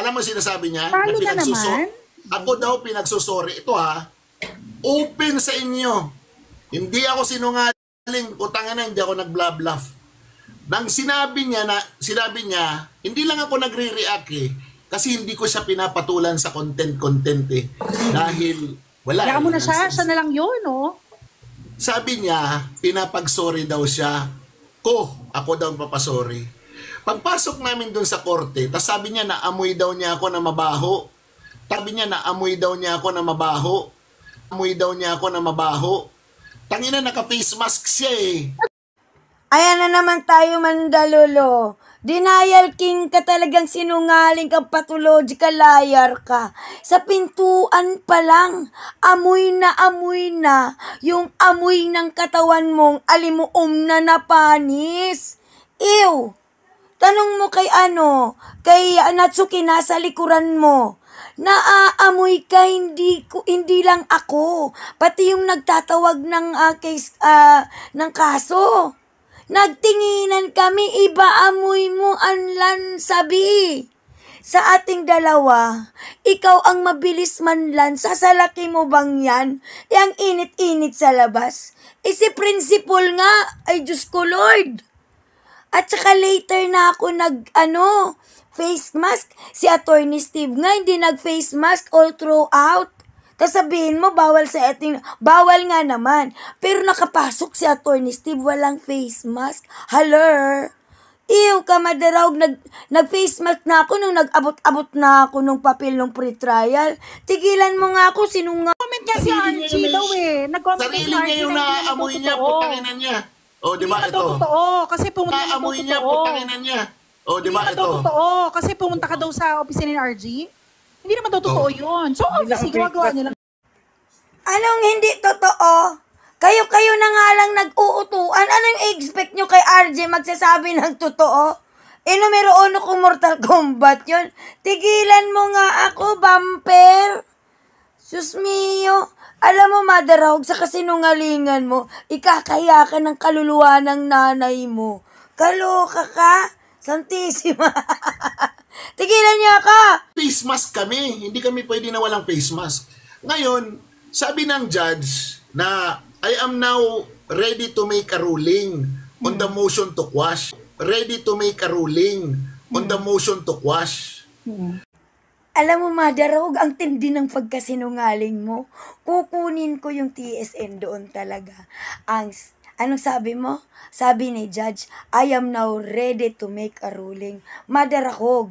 Alam mo sinasabi niya? Talo na naman. Ako daw pinagsusori. Ito ha, open sa inyo. Hindi ako sinungaling. Utang na, hindi ako nag-bluff. Nang sinabi niya, hindi lang ako nagre-react eh. Kasi hindi ko siya pinapatulan sa content eh. Dahil wala. Kaya mo na siya na lang yun, no? Sabi niya, pinapag-sorry daw siya. Ako daw papasori. Pagpasok namin doon sa korte, tas sabi niya na amoy daw niya ako na mabaho. Sabi niya na amoy daw niya ako na mabaho. Amoy daw niya ako na mabaho. Tangina, naka-face mask siya eh. Ayan na naman tayo, Mandalolo. Denial king ka, talagang sinungaling ka, pathological liar ka. Sa pintuan pa lang, amoy na yung amoy ng katawan mong alimuom na napanis. Ew! Tanong mo kay Natsuki, nasa likuran mo. Naaamoy ka, hindi lang ako. Pati yung nagtatawag ng ng kaso. Nagtinginan kami, iba amoy mo, anlan sabi. Sa ating dalawa, ikaw ang mabilis manlan, sasalaki mo bang yan? Yang init-init sa labas. Si principal nga, ay Diyos ko Lord. At saka later na ako face mask. Si Attorney Steve nga, hindi nag-face mask all throughout. Tapos sabihin mo, bawal sa ating, bawal nga naman. Pero nakapasok si Attorney Steve, walang face mask. Hello? Ew, kamadarog, nag-face mask na ako nung nag-abot-abot na ako nung papel ng pre-trial. Tigilan mo nga ako, sinunga. Comment niya si Archie daw eh. Nag-comment sarili niya yung naaamoy niya, putanginan niya. O, di ba ito? Totoo, kasi pumunta ka naaamoy niya, putanginan niya. O, di ba ito? Totoo, kasi pumunta ka daw sa opisina ni RG. Hindi naman daw totoo yun. So, obviously, gumagawa niya lang. Anong hindi totoo? Kayo na nga lang nag-uutuan. Anong expect nyo kay RJ magsasabi ng totoo? Numero 1 kong Mortal Kombat yun. Tigilan mo nga ako, bumper. Sus mio. Alam mo, Madarahog, sa kasinungalingan mo, ikakaya ka ng kaluluwa ng nanay mo. Kaloka ka? Santisima. Tigilan niya ka. Face mask kami. Hindi kami pwede na walang face mask. Ngayon, sabi ng judge na I am now ready to make a ruling on the motion to quash. Ready to make a ruling on the motion to quash. Alam mo, Madarahog, ang tindi ng pagkasinungaling mo. Kukunin ko yung TSN doon talaga. Anong sabi mo? Sabi ni Judge, I am now ready to make a ruling. Madarahog.